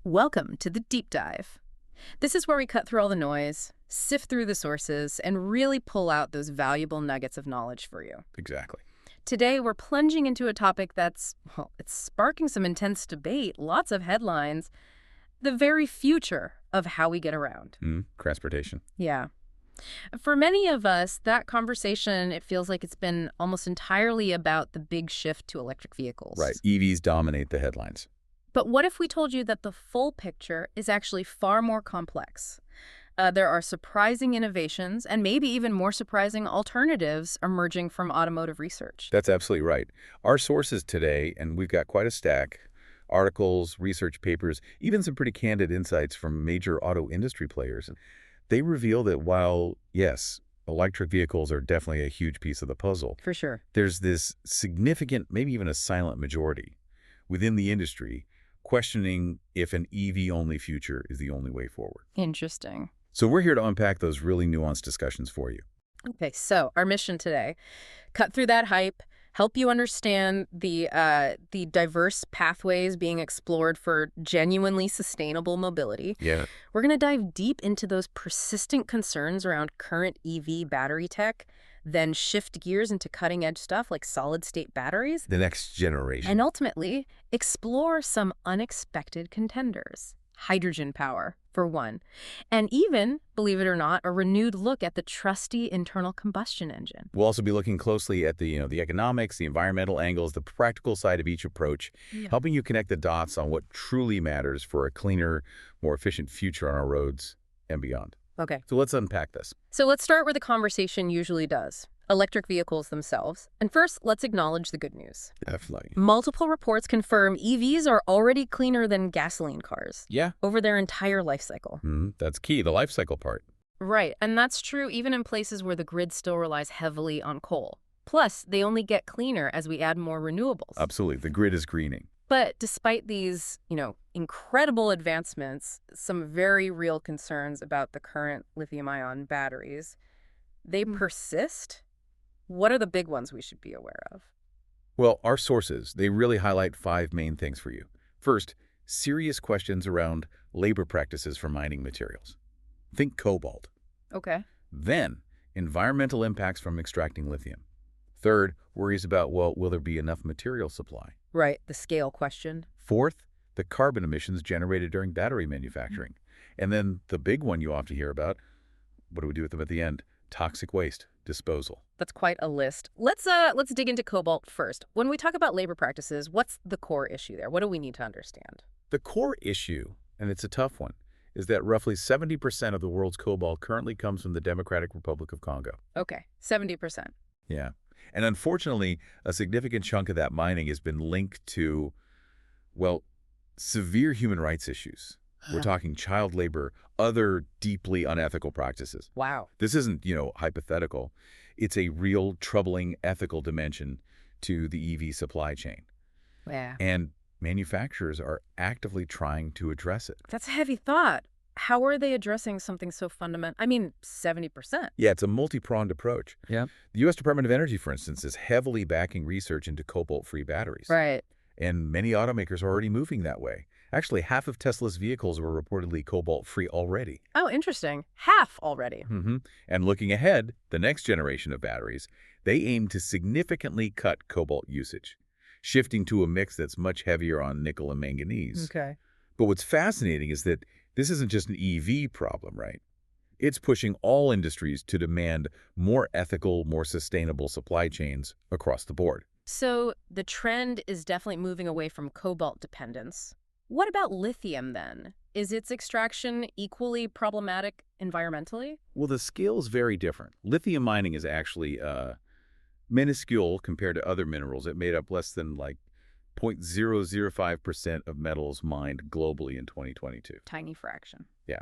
Welcome to the Deep Dive. This is where we cut through all the noise, sift through the sources, and really pull out those valuable nuggets of knowledge for you. Exactly. Today, we're plunging into a topic that's, well, it's sparking some intense debate, lots of headlines, the very future of how we get around. Transportation. Yeah. For many of us, that conversation, it feels like it's been almost entirely about the big shift to electric vehicles. Right. EVs dominate the headlines. But what if we told you that the full picture is actually far more complex? There are surprising innovations and maybe even more surprising alternatives emerging from automotive research. That's absolutely right. Our sources today, and we've got quite a stack, articles, research papers, even some pretty candid insights from major auto industry players. They reveal that while, yes, electric vehicles are definitely a huge piece of the puzzle, For sure. there's this significant, maybe even a silent majority within the industry questioning if an EV-only future is the only way forward. Interesting. So we're here to unpack those really nuanced discussions for you. Okay, so our mission today, cut through that hype, help you understand the diverse pathways being explored for genuinely sustainable mobility. Yeah. We're going to dive deep into those persistent concerns around current EV battery tech, then shift gears into cutting-edge stuff like solid-state batteries, The next generation. and ultimately explore some unexpected contenders. Hydrogen power, for one. And even, believe it or not, a renewed look at the trusty internal combustion engine. We'll also be looking closely at the economics, the environmental angles, the practical side of each approach, helping you connect the dots on what truly matters for a cleaner, more efficient future on our roads and beyond. Okay. So let's unpack this. So let's start where the conversation usually does. Electric vehicles themselves. And first, let's acknowledge the good news. Definitely. Multiple reports confirm EVs are already cleaner than gasoline cars Yeah, over their entire life cycle. that's key, the life cycle part. Right, and that's true even in places where the grid still relies heavily on coal. Plus, they only get cleaner as we add more renewables. Absolutely. The grid is greening. But despite these, incredible advancements, some very real concerns about the current lithium-ion batteries, they persist? What are the big ones we should be aware of? Well, our sources, they really highlight 5 main things for you. First, serious questions around labor practices for mining materials. Think cobalt. Okay. Then, environmental impacts from extracting lithium. Third, worries about, well, will there be enough material supply? Right, the scale question. Fourth, the carbon emissions generated during battery manufacturing. And then the big one you often hear about, what do we do with them at the end? Toxic waste, disposal. That's quite a list. Let's dig into cobalt first. When we talk about labor practices, what's the core issue there? What do we need to understand? The core issue, and it's a tough one, is that roughly 70% of the world's cobalt currently comes from the Democratic Republic of Congo. Okay, 70%. Yeah. And unfortunately, a significant chunk of that mining has been linked to, well, severe human rights issues. We're talking child labor, other deeply unethical practices. Wow. This isn't, hypothetical. It's a real troubling ethical dimension to the EV supply chain. Yeah. And manufacturers are actively trying to address it. That's a heavy thought. How are they addressing something so fundamental? I mean, 70%. Yeah, it's a multi-pronged approach. Yeah. The U.S. Department of Energy, for instance, is heavily backing research into cobalt-free batteries. Right. And many automakers are already moving that way. Actually, half of Tesla's vehicles were reportedly cobalt-free already. Oh, interesting. Half already. And looking ahead, the next generation of batteries, they aim to significantly cut cobalt usage, shifting to a mix that's much heavier on nickel and manganese. Okay. But what's fascinating is that this isn't just an EV problem, right? It's pushing all industries to demand more ethical, more sustainable supply chains across the board. So the trend is definitely moving away from cobalt dependence. What about lithium then? Is its extraction equally problematic environmentally? Well, the scale is very different. Lithium mining is actually minuscule compared to other minerals. It made up less than 0.005% of metals mined globally in 2022. Tiny fraction. Yeah.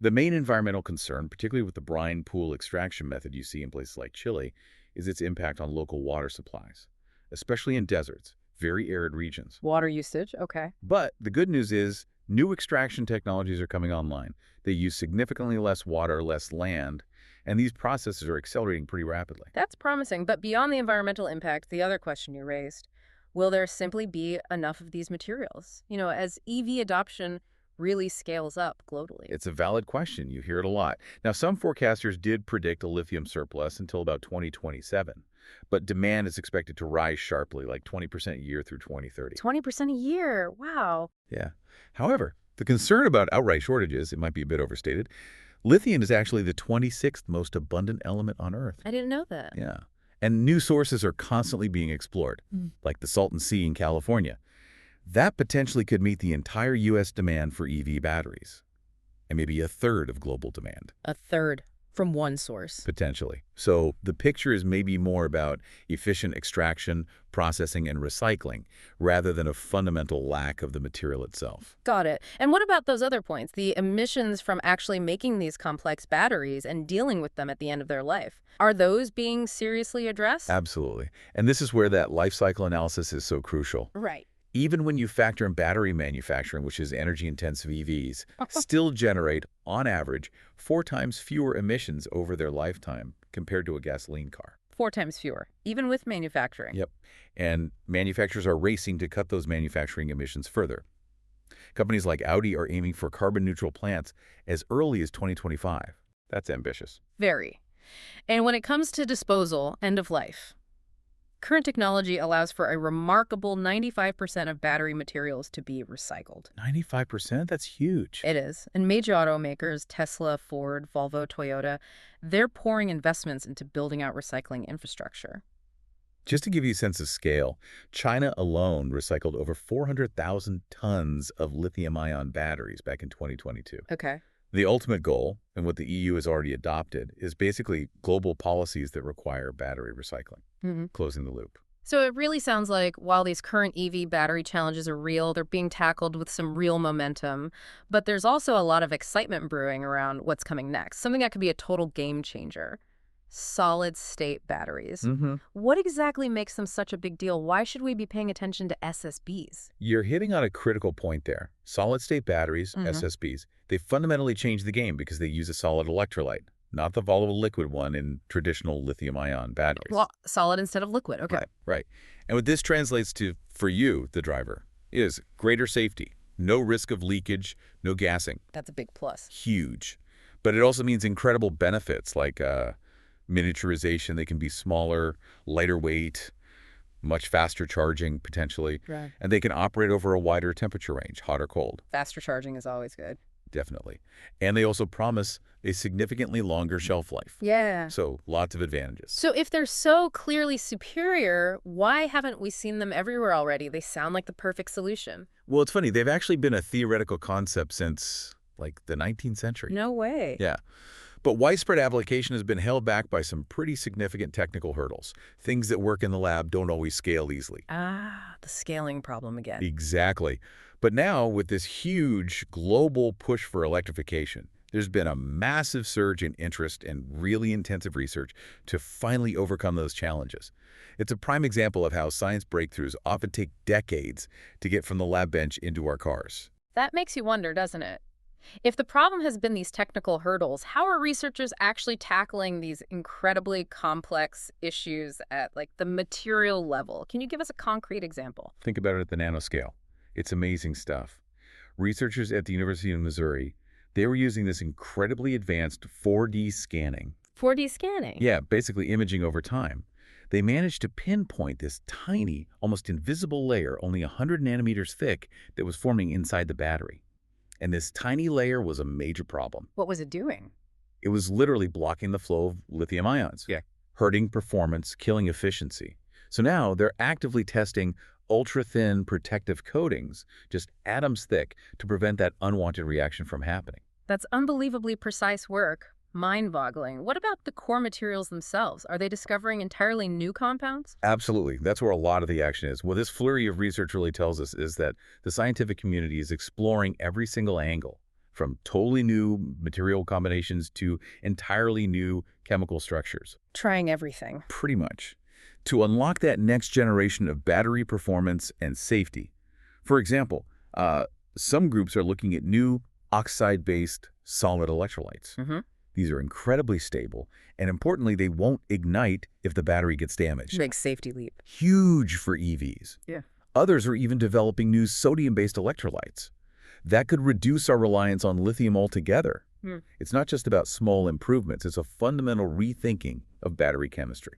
The main environmental concern, particularly with the brine pool extraction method you see in places like Chile, is its impact on local water supplies, especially in deserts, very arid regions. Water usage, okay. But the good news is new extraction technologies are coming online. They use significantly less water, less land, and these processes are accelerating pretty rapidly. That's promising, but beyond the environmental impact, the other question you raised, will there simply be enough of these materials? As EV adoption really scales up globally? It's a valid question. You hear it a lot. Now, some forecasters did predict a lithium surplus until about 2027, but demand is expected to rise sharply, like 20% a year through 2030. 20% a year. Wow. Yeah. However, the concern about outright shortages, it might be a bit overstated. Lithium is actually the 26th most abundant element on Earth. I didn't know that. Yeah. And new sources are constantly being explored, Mm. like the Salton Sea in California. That potentially could meet the entire U.S. demand for EV batteries, and maybe a third of global demand, A third from one source. potentially. So the picture is maybe more about efficient extraction, processing, and recycling, rather than a fundamental lack of the material itself. Got it. And what about those other points, the emissions from actually making these complex batteries and dealing with them at the end of their life? Are those being seriously addressed? Absolutely. And this is where that life cycle analysis is so crucial. Right. Even when you factor in battery manufacturing, which is energy-intensive EVs, still generate, on average, 4 times fewer emissions over their lifetime compared to a gasoline car. 4 times fewer, even with manufacturing. Yep. And manufacturers are racing to cut those manufacturing emissions further. Companies like Audi are aiming for carbon-neutral plants as early as 2025. That's ambitious. Very. And when it comes to disposal, end of life, current technology allows for a remarkable 95% of battery materials to be recycled. 95%? That's huge. It is. And major automakers, Tesla, Ford, Volvo, Toyota, they're pouring investments into building out recycling infrastructure. Just to give you a sense of scale, China alone recycled over 400,000 tons of lithium-ion batteries back in 2022. Okay. The ultimate goal, and what the EU has already adopted, is basically global policies that require battery recycling, closing the loop. So it really sounds like while these current EV battery challenges are real, they're being tackled with some real momentum, but there's also a lot of excitement brewing around what's coming next, something that could be a total game changer. Solid-state batteries. What exactly makes them such a big deal? Why should we be paying attention to SSBs? You're hitting on a critical point there. Solid-state batteries, SSBs, they fundamentally change the game because they use a solid electrolyte, not the volatile liquid one in traditional lithium-ion batteries. Well, solid instead of liquid. Okay. Right. And what this translates to, for you, the driver, is greater safety, no risk of leakage, no gassing. That's a big plus. Huge. But it also means incredible benefits like miniaturization. They can be smaller, lighter weight, much faster charging, potentially. Right. And they can operate over a wider temperature range, hot or cold. Faster charging is always good. Definitely. And they also promise a significantly longer shelf life. Yeah. So lots of advantages. So if they're so clearly superior, why haven't we seen them everywhere already? They sound like the perfect solution. Well, it's funny. They've actually been a theoretical concept since, like, the 19th century. No way. Yeah. But widespread application has been held back by some pretty significant technical hurdles. Things that work in the lab don't always scale easily. Ah, the scaling problem again. Exactly. But now, with this huge global push for electrification, there's been a massive surge in interest and really intensive research to finally overcome those challenges. It's a prime example of how science breakthroughs often take decades to get from the lab bench into our cars. That makes you wonder, doesn't it? If the problem has been these technical hurdles, how are researchers actually tackling these incredibly complex issues at, like, the material level? Can you give us a concrete example? Think about it at the nanoscale. It's amazing stuff. Researchers at the University of Missouri, they were using this incredibly advanced 4D scanning. 4D scanning? Yeah, basically imaging over time. They managed to pinpoint this tiny, almost invisible layer, only 100 nanometers thick, that was forming inside the battery. And this tiny layer was a major problem. What was it doing? It was literally blocking the flow of lithium ions, hurting performance, killing efficiency. So now they're actively testing ultra-thin protective coatings, just atoms thick, to prevent that unwanted reaction from happening. That's unbelievably precise work. Mind-boggling. What about the core materials themselves? Are they discovering entirely new compounds? Absolutely. That's where a lot of the action is. What this flurry of research really tells us is that the scientific community is exploring every single angle, from totally new material combinations to entirely new chemical structures. Trying everything. Pretty much. To unlock that next generation of battery performance and safety. For example, some groups are looking at new oxide-based solid electrolytes. These are incredibly stable, and importantly, they won't ignite if the battery gets damaged. Big safety leap. Huge for EVs. Yeah. Others are even developing new sodium-based electrolytes. That could reduce our reliance on lithium altogether. Hmm. It's not just about small improvements. It's a fundamental rethinking of battery chemistry.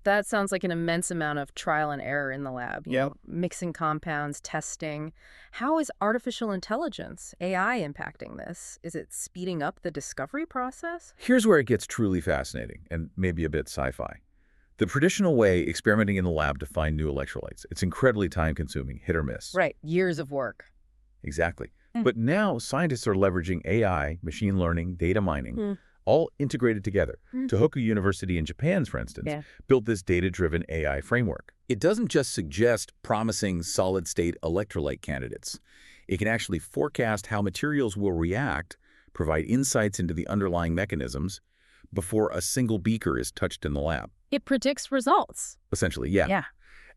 That sounds like an immense amount of trial and error in the lab, Yeah. mixing compounds, testing. How is artificial intelligence, AI, impacting this? Is it speeding up the discovery process? Here's where it gets truly fascinating and maybe a bit sci-fi. The traditional way, experimenting in the lab to find new electrolytes, it's incredibly time-consuming, hit or miss. Right, years of work. Exactly. Hmm. But now scientists are leveraging AI, machine learning, data mining, Hmm. all integrated together. Hmm. Tohoku University in Japan, for instance, Yeah. built this data-driven AI framework. It doesn't just suggest promising solid-state electrolyte candidates. It can actually forecast how materials will react, provide insights into the underlying mechanisms before a single beaker is touched in the lab. It predicts results. Essentially, yeah. Yeah.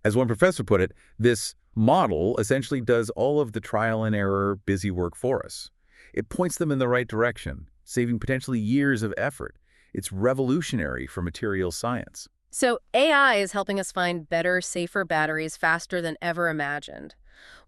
As one professor put it, this model essentially does all of the trial and error busy work for us. It points them in the right direction, saving potentially years of effort. It's revolutionary for materials science. So AI is helping us find better, safer batteries faster than ever imagined.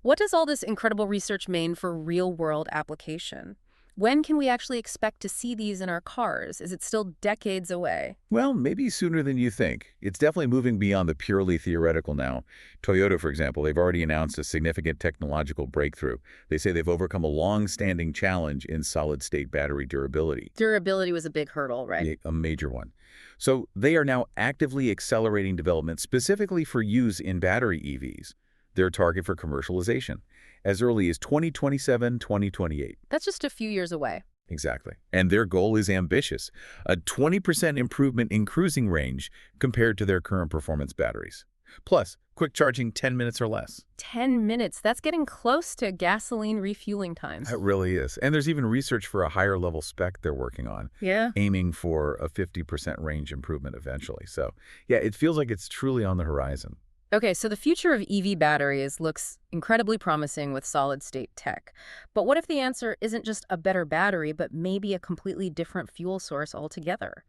What does all this incredible research mean for real-world application? When can we actually expect to see these in our cars? Is it still decades away? Well, maybe sooner than you think. It's definitely moving beyond the purely theoretical now. Toyota, for example, they've already announced a significant technological breakthrough. They say they've overcome a long-standing challenge in solid-state battery durability. Durability was a big hurdle, right? A major one. So they are now actively accelerating development specifically for use in battery EVs. Their target for commercialization, as early as 2027, 2028. That's just a few years away. Exactly. And their goal is ambitious, a 20% improvement in cruising range compared to their current performance batteries. Plus, quick charging 10 minutes or less. 10 minutes. That's getting close to gasoline refueling times. It really is. And there's even research for a higher level spec they're working on, Yeah. aiming for a 50% range improvement eventually. So, yeah, it feels like it's truly on the horizon. Okay, so the future of EV batteries looks incredibly promising with solid-state tech. But what if the answer isn't just a better battery, but maybe a completely different fuel source altogether?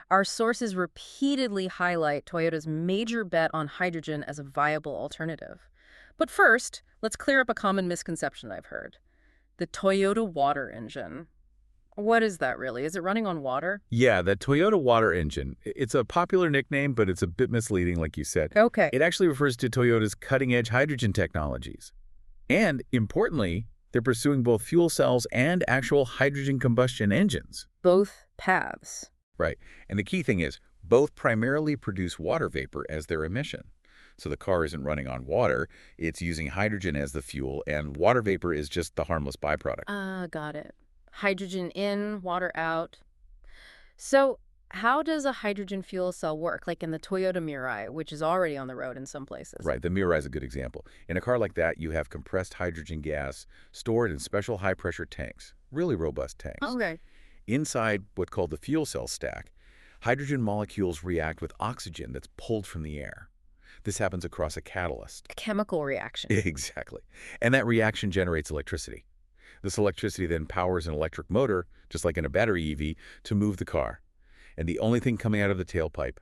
Our sources repeatedly highlight Toyota's major bet on hydrogen as a viable alternative. But first, let's clear up a common misconception I've heard. The Toyota water engine. What is that really? Is it running on water? Yeah, the Toyota water engine. It's a popular nickname, but it's a bit misleading, like you said. Okay. It actually refers to Toyota's cutting-edge hydrogen technologies. And, importantly, they're pursuing both fuel cells and actual hydrogen combustion engines. Both paths. Right. And the key thing is, both primarily produce water vapor as their emission. So the car isn't running on water, it's using hydrogen as the fuel, and water vapor is just the harmless byproduct. Got it. Hydrogen in, water out. So how does a hydrogen fuel cell work, like in the Toyota Mirai, which is already on the road in some places? Right, the Mirai is a good example. In a car like that, you have compressed hydrogen gas stored in special high-pressure tanks, really robust tanks. Okay. Inside what's called the fuel cell stack, hydrogen molecules react with oxygen that's pulled from the air. This happens across a catalyst. A chemical reaction. Exactly. And that reaction generates electricity. This electricity then powers an electric motor, just like in a battery EV, to move the car. And the only thing coming out of the tailpipe,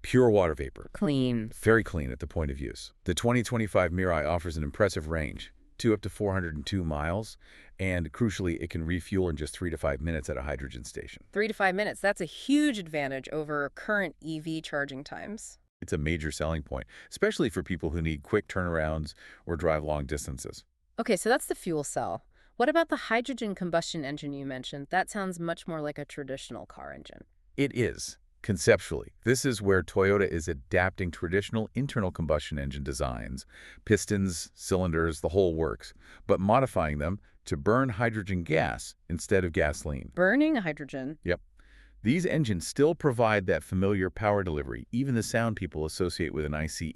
pure water vapor. Clean. Very clean at the point of use. The 2025 Mirai offers an impressive range, up to 402 miles, and crucially, it can refuel in just 3 to 5 minutes at a hydrogen station. 3 to 5 minutes. That's a huge advantage over current EV charging times. It's a major selling point, especially for people who need quick turnarounds or drive long distances. Okay, so that's the fuel cell. What about the hydrogen combustion engine you mentioned? That sounds much more like a traditional car engine. It is, conceptually. This is where Toyota is adapting traditional internal combustion engine designs, pistons, cylinders, the whole works, but modifying them to burn hydrogen gas instead of gasoline. Burning hydrogen? Yep. These engines still provide that familiar power delivery, even the sound people associate with an ICE.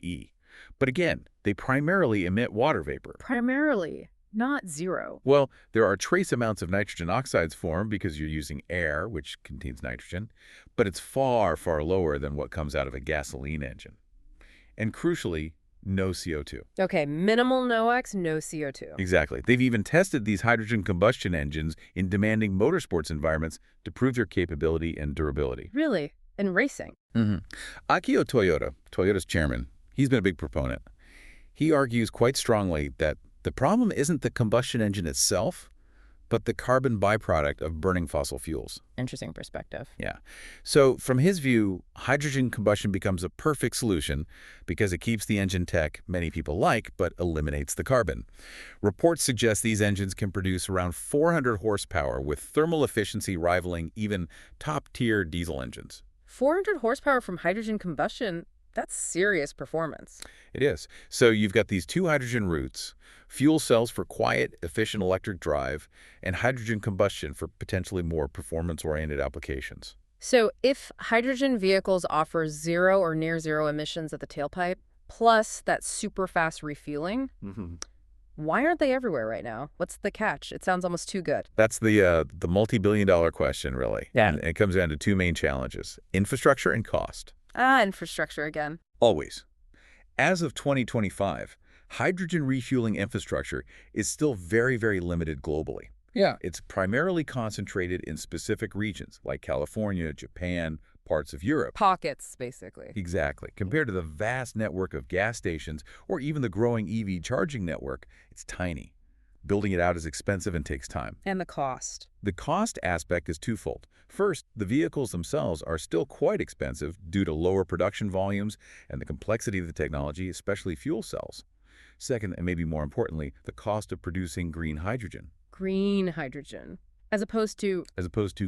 But again, they primarily emit water vapor. Primarily, not zero. Well, there are trace amounts of nitrogen oxides formed because you're using air, which contains nitrogen, but it's far, far lower than what comes out of a gasoline engine. And crucially, no CO2. Okay, minimal NOx, no CO2. Exactly. They've even tested these hydrogen combustion engines in demanding motorsports environments to prove their capability and durability. Really? In racing? Akio Toyoda, Toyota's chairman, he's been a big proponent. He argues quite strongly that The problem isn't the combustion engine itself, but the carbon byproduct of burning fossil fuels. Interesting perspective. Yeah. So from his view, hydrogen combustion becomes a perfect solution because it keeps the engine tech many people like, but eliminates the carbon. Reports suggest these engines can produce around 400 horsepower with thermal efficiency rivaling even top-tier diesel engines. 400 horsepower from hydrogen combustion, that's serious performance. It is. So you've got these two hydrogen routes, fuel cells for quiet, efficient electric drive, and hydrogen combustion for potentially more performance-oriented applications. So if hydrogen vehicles offer zero or near zero emissions at the tailpipe, plus that super fast refueling, why aren't they everywhere right now? What's the catch? It sounds almost too good. That's the multi-billion-dollar question, really. Yeah. And it comes down to two main challenges, infrastructure and cost. Infrastructure again. Always. As of 2025, hydrogen refueling infrastructure is still very, very limited globally. Yeah. It's primarily concentrated in specific regions like California, Japan, parts of Europe. Pockets, basically. Exactly. Compared to the vast network of gas stations or even the growing EV charging network, it's tiny. Building it out is expensive and takes time. And the cost. The cost aspect is twofold. First, the vehicles themselves are still quite expensive due to lower production volumes and the complexity of the technology, especially fuel cells. Second, and maybe more importantly, the cost of producing green hydrogen. Green hydrogen, as opposed to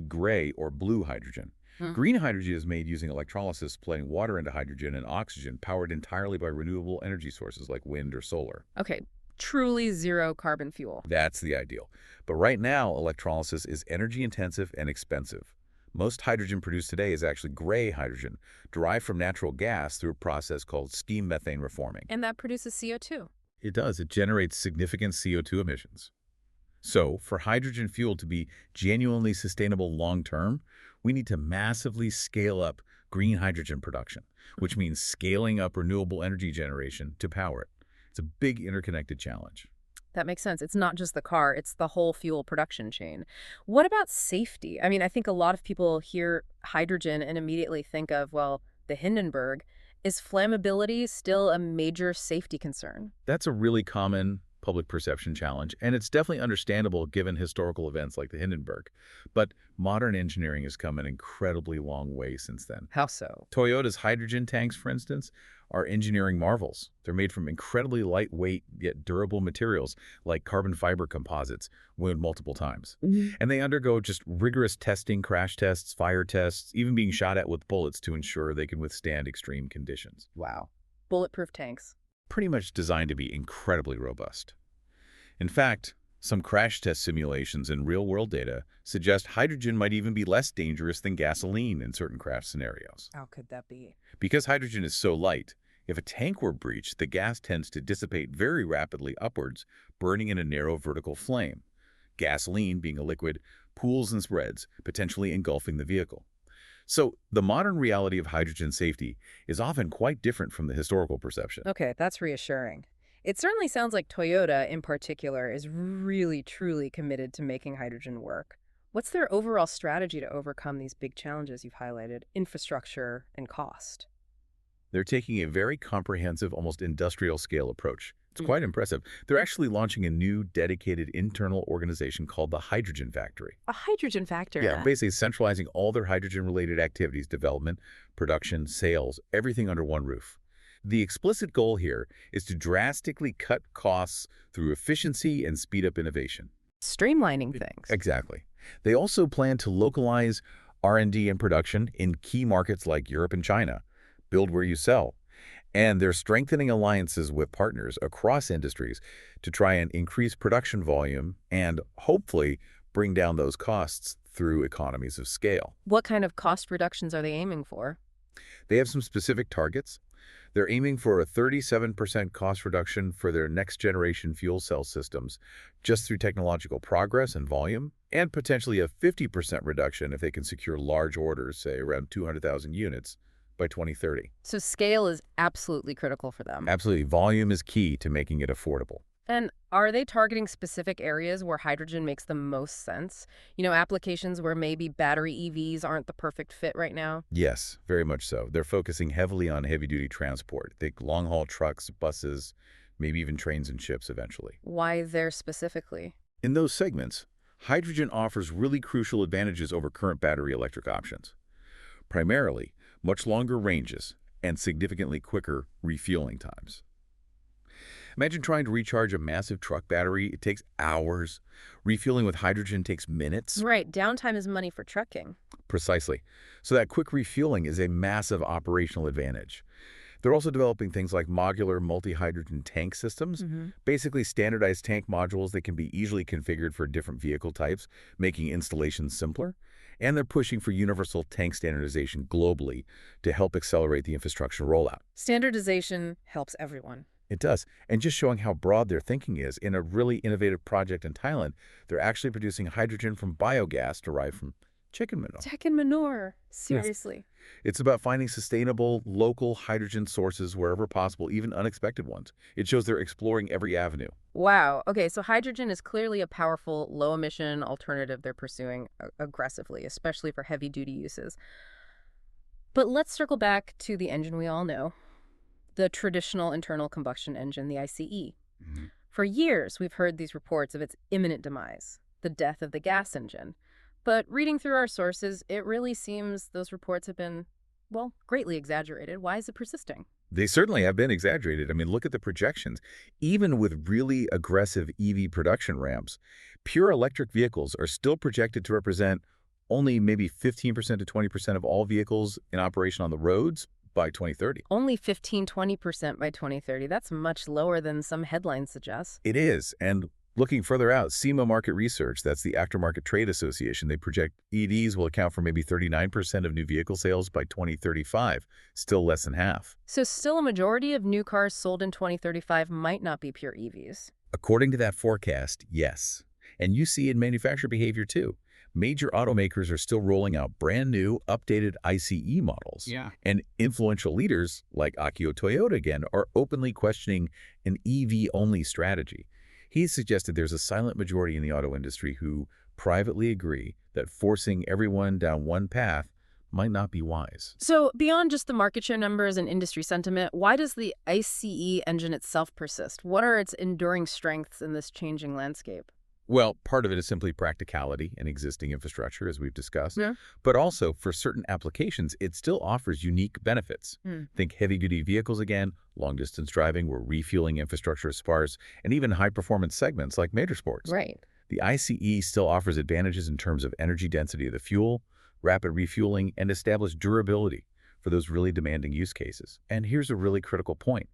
gray or blue hydrogen. Green hydrogen is made using electrolysis, splitting water into hydrogen and oxygen, powered entirely by renewable energy sources like wind or solar. Okay, truly zero carbon fuel. That's the ideal. But right now, electrolysis is energy intensive and expensive. Most hydrogen produced today is actually gray hydrogen, derived from natural gas through a process called steam methane reforming. And that produces CO2. It does. It generates significant CO2 emissions. So, for hydrogen fuel to be genuinely sustainable long-term, we need to massively scale up green hydrogen production, which means scaling up renewable energy generation to power it. It's a big interconnected challenge. That makes sense. It's not just the car, it's the whole fuel production chain. What about safety? I mean, I think a lot of people hear hydrogen and immediately think of, well, the Hindenburg. Is flammability still a major safety concern? That's a really common public perception challenge, and it's definitely understandable given historical events like the Hindenburg. But modern engineering has come an incredibly long way since then. How so? Toyota's hydrogen tanks, for instance, are engineering marvels. They're made from incredibly lightweight yet durable materials like carbon fiber composites, wound multiple times. And they undergo just rigorous testing, crash tests, fire tests, even being shot at with bullets to ensure they can withstand extreme conditions. Wow. Bulletproof tanks. Pretty much designed to be incredibly robust. In fact, some crash test simulations and real-world data suggest hydrogen might even be less dangerous than gasoline in certain crash scenarios. How could that be? Because hydrogen is so light, if a tank were breached, the gas tends to dissipate very rapidly upwards, burning in a narrow vertical flame. Gasoline, being a liquid, pools and spreads, potentially engulfing the vehicle. So the modern reality of hydrogen safety is often quite different from the historical perception. Okay, that's reassuring. It certainly sounds like Toyota, in particular, is really, truly committed to making hydrogen work. What's their overall strategy to overcome these big challenges you've highlighted, infrastructure and cost? They're taking a very comprehensive, almost industrial-scale approach. It's quite impressive. They're actually launching a new, dedicated internal organization called the Hydrogen Factory. A hydrogen factory? Yeah, basically centralizing all their hydrogen-related activities, development, production, sales, everything under one roof. The explicit goal here is to drastically cut costs through efficiency and speed up innovation. Streamlining things. Exactly. They also plan to localize R&D and production in key markets like Europe and China, build where you sell. And they're strengthening alliances with partners across industries to try and increase production volume and hopefully bring down those costs through economies of scale. What kind of cost reductions are they aiming for? They have some specific targets. They're aiming for a 37% cost reduction for their next-generation fuel cell systems just through technological progress and volume, and potentially a 50% reduction if they can secure large orders, say around 200,000 units, by 2030. So scale is absolutely critical for them. Absolutely. Volume is key to making it affordable. And are they targeting specific areas where hydrogen makes the most sense? You know, applications where maybe battery EVs aren't the perfect fit right now? Yes, very much so. They're focusing heavily on heavy-duty transport. Think long-haul trucks, buses, maybe even trains and ships eventually. Why there specifically? In those segments, hydrogen offers really crucial advantages over current battery electric options. Primarily, much longer ranges and significantly quicker refueling times. Imagine trying to recharge a massive truck battery. It takes hours. Refueling with hydrogen takes minutes. Right, downtime is money for trucking. Precisely. So that quick refueling is a massive operational advantage. They're also developing things like modular multi-hydrogen tank systems, basically standardized tank modules that can be easily configured for different vehicle types, making installations simpler. And they're pushing for universal tank standardization globally to help accelerate the infrastructure rollout. Standardization helps everyone. It does. And just showing how broad their thinking is, in a really innovative project in Thailand, they're actually producing hydrogen from biogas derived from chicken manure. Chicken manure. Seriously. It's about finding sustainable, local hydrogen sources wherever possible, even unexpected ones. It shows they're exploring every avenue. Wow. Okay, so hydrogen is clearly a powerful, low-emission alternative they're pursuing aggressively, especially for heavy-duty uses. But let's circle back to the engine we all know, the traditional internal combustion engine, the ICE. For years, we've heard these reports of its imminent demise, the death of the gas engine. But reading through our sources, it really seems those reports have been, well, greatly exaggerated. Why is it persisting? They certainly have been exaggerated. I mean, look at the projections. Even with really aggressive EV production ramps, pure electric vehicles are still projected to represent only maybe 15% to 20% of all vehicles in operation on the roads by 2030. Only 15–20% by 2030. That's much lower than some headlines suggest. It is. And looking further out, SEMA Market Research, that's the Aftermarket Trade Association, they project EVs will account for maybe 39% of new vehicle sales by 2035, still less than half. So still a majority of new cars sold in 2035 might not be pure EVs. According to that forecast, yes. And you see in manufacturer behavior too. Major automakers are still rolling out brand new, updated ICE models. Yeah. And influential leaders, like Akio Toyoda again, are openly questioning an EV-only strategy. He suggested there's a silent majority in the auto industry who privately agree that forcing everyone down one path might not be wise. So beyond just the market share numbers and industry sentiment, why does the ICE engine itself persist? What are its enduring strengths in this changing landscape? Well, part of it is simply practicality and existing infrastructure, as we've discussed. Yeah. But also, for certain applications, it still offers unique benefits. Think heavy-duty vehicles again, long-distance driving, where refueling infrastructure is sparse, and even high-performance segments like motorsports. Right. The ICE still offers advantages in terms of energy density of the fuel, rapid refueling, and established durability for those really demanding use cases. And here's a really critical point.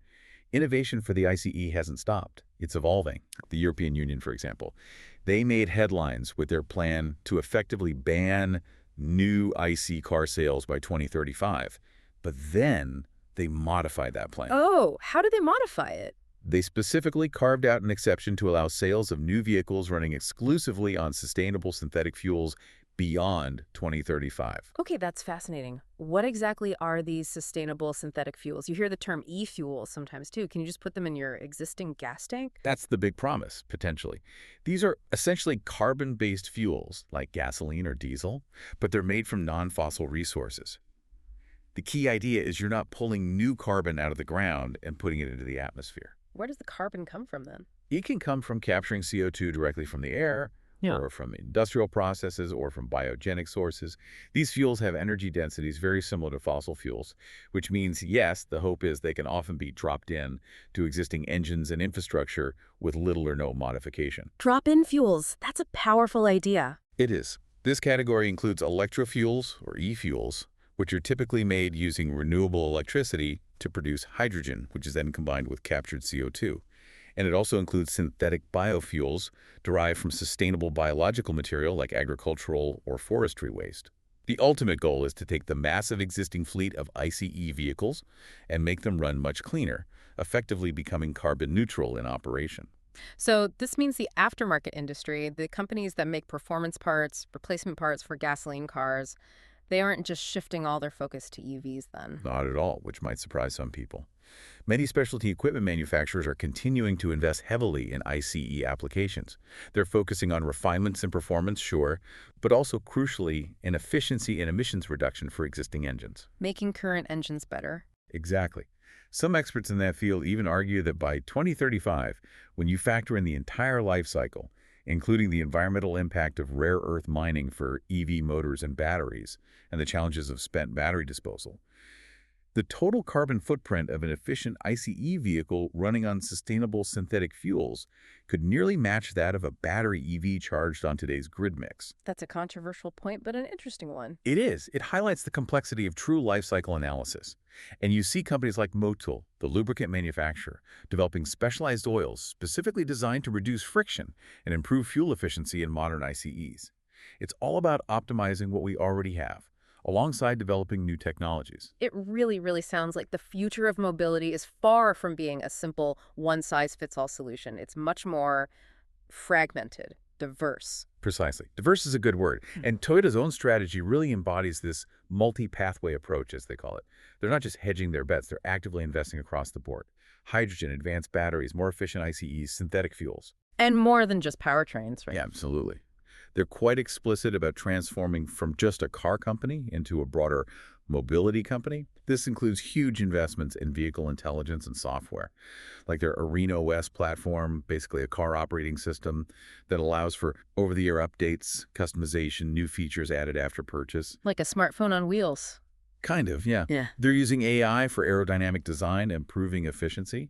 Innovation for the ICE hasn't stopped. It's evolving. The European Union, for example, they made headlines with their plan to effectively ban new ICE car sales by 2035. But then they modified that plan. Oh, how did they modify it? They specifically carved out an exception to allow sales of new vehicles running exclusively on sustainable synthetic fuels beyond 2035. Okay, that's fascinating. What exactly are these sustainable synthetic fuels? You hear the term e-fuel sometimes too. Can you just put them in your existing gas tank? That's the big promise, potentially. These are essentially carbon-based fuels like gasoline or diesel, but they're made from non-fossil resources. The key idea is you're not pulling new carbon out of the ground and putting it into the atmosphere. Where does the carbon come from then? It can come from capturing CO2 directly from the air, or from industrial processes, or from biogenic sources. These fuels have energy densities very similar to fossil fuels, which means, yes, the hope is they can often be dropped in to existing engines and infrastructure with little or no modification. Drop-in fuels. That's a powerful idea. It is. This category includes electrofuels, or e-fuels, which are typically made using renewable electricity to produce hydrogen, which is then combined with captured CO2. And it also includes synthetic biofuels derived from sustainable biological material like agricultural or forestry waste. The ultimate goal is to take the massive existing fleet of ICE vehicles and make them run much cleaner, effectively becoming carbon neutral in operation. So this means the aftermarket industry, the companies that make performance parts, replacement parts for gasoline cars, they aren't just shifting all their focus to EVs then. Not at all, which might surprise some people. Many specialty equipment manufacturers are continuing to invest heavily in ICE applications. They're focusing on refinements in performance, sure, but also crucially in efficiency and emissions reduction for existing engines. Making current engines better. Exactly. Some experts in that field even argue that by 2035, when you factor in the entire life cycle, including the environmental impact of rare earth mining for EV motors and batteries, and the challenges of spent battery disposal, the total carbon footprint of an efficient ICE vehicle running on sustainable synthetic fuels could nearly match that of a battery EV charged on today's grid mix. That's a controversial point, but an interesting one. It is. It highlights the complexity of true life cycle analysis. And you see companies like Motul, the lubricant manufacturer, developing specialized oils specifically designed to reduce friction and improve fuel efficiency in modern ICEs. It's all about optimizing what we already have, alongside developing new technologies. It really, really sounds like the future of mobility is far from being a simple one-size-fits-all solution. It's much more fragmented, diverse. Precisely. Diverse is a good word. And Toyota's own strategy really embodies this multi-pathway approach, as they call it. They're not just hedging their bets, they're actively investing across the board. Hydrogen, advanced batteries, more efficient ICEs, synthetic fuels. And more than just powertrains, right? Yeah, absolutely. They're quite explicit about transforming from just a car company into a broader mobility company. This includes huge investments in vehicle intelligence and software, like their Arena OS platform, basically a car operating system that allows for over-the-air updates, customization, new features added after purchase. Like a smartphone on wheels. Kind of, yeah. Yeah. They're using AI for aerodynamic design, improving efficiency.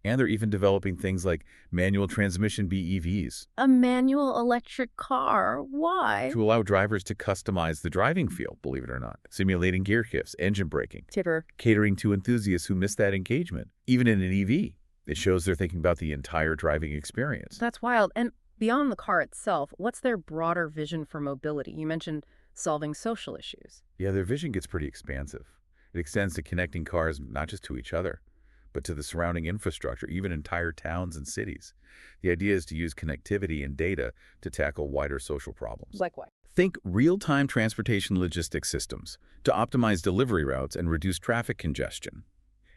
And they're even developing things like manual transmission BEVs. A manual electric car? Why? To allow drivers to customize the driving feel, believe it or not. Simulating gear shifts, engine braking. Tipper. Catering to enthusiasts who miss that engagement, even in an EV. It shows they're thinking about the entire driving experience. That's wild. And beyond the car itself, what's their broader vision for mobility? You mentioned solving social issues. Yeah, their vision gets pretty expansive. It extends to connecting cars not just to each other, but to the surrounding infrastructure, even entire towns and cities. The idea is to use connectivity and data to tackle wider social problems. Like what? Think real-time transportation logistics systems to optimize delivery routes and reduce traffic congestion.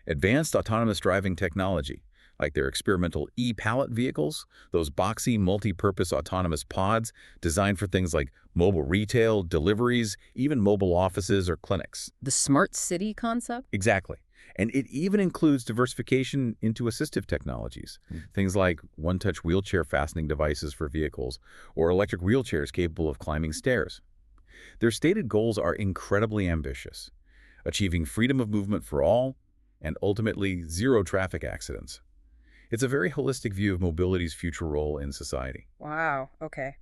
Advanced autonomous driving technology, like their experimental e-pallet vehicles, those boxy, multi-purpose autonomous pods designed for things like mobile retail, deliveries, even mobile offices or clinics. The smart city concept? Exactly. And it even includes diversification into assistive technologies, things like one-touch wheelchair fastening devices for vehicles or electric wheelchairs capable of climbing stairs. Their stated goals are incredibly ambitious, achieving freedom of movement for all and ultimately zero traffic accidents. It's a very holistic view of mobility's future role in society. Wow, okay.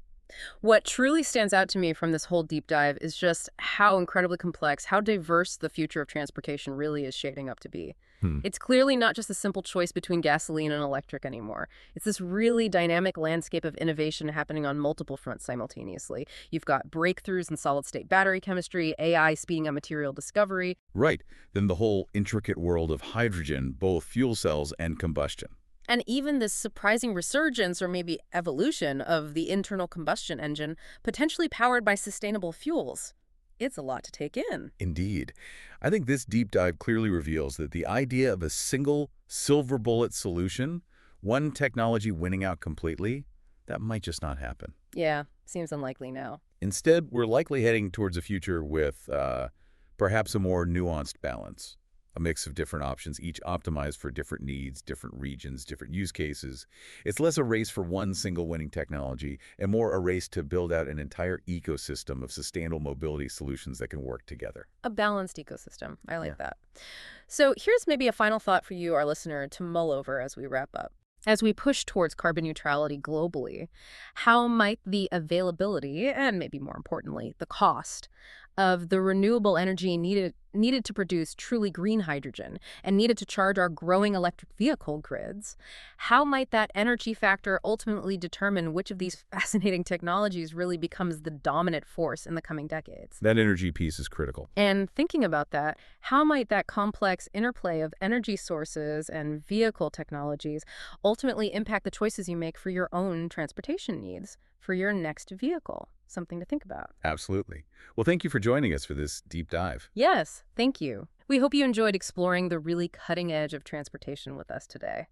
What truly stands out to me from this whole deep dive is just how incredibly complex, how diverse the future of transportation really is shaping up to be. It's clearly not just a simple choice between gasoline and electric anymore. It's this really dynamic landscape of innovation happening on multiple fronts simultaneously. You've got breakthroughs in solid-state battery chemistry, AI speeding up material discovery. Right. Then the whole intricate world of hydrogen, both fuel cells and combustion. And even this surprising resurgence or maybe evolution of the internal combustion engine, potentially powered by sustainable fuels. It's a lot to take in. Indeed. I think this deep dive clearly reveals that the idea of a single silver bullet solution, one technology winning out completely, that might just not happen. Yeah, seems unlikely now. Instead, we're likely heading towards a future with perhaps a more nuanced balance. A mix of different options, each optimized for different needs, different regions, different use cases. It's less a race for one single winning technology and more a race to build out an entire ecosystem of sustainable mobility solutions that can work together. A balanced ecosystem. I like that. So here's maybe a final thought for you, our listener, to mull over as we wrap up. As we push towards carbon neutrality globally, how might the availability, and maybe more importantly, the cost of the renewable energy needed to produce truly green hydrogen and needed to charge our growing electric vehicle grids, how might that energy factor ultimately determine which of these fascinating technologies really becomes the dominant force in the coming decades? That energy piece is critical. And thinking about that, how might that complex interplay of energy sources and vehicle technologies ultimately impact the choices you make for your own transportation needs for your next vehicle? Something to think about. Absolutely. Well, thank you for joining us for this deep dive. Yes, thank you. We hope you enjoyed exploring the really cutting edge of transportation with us today.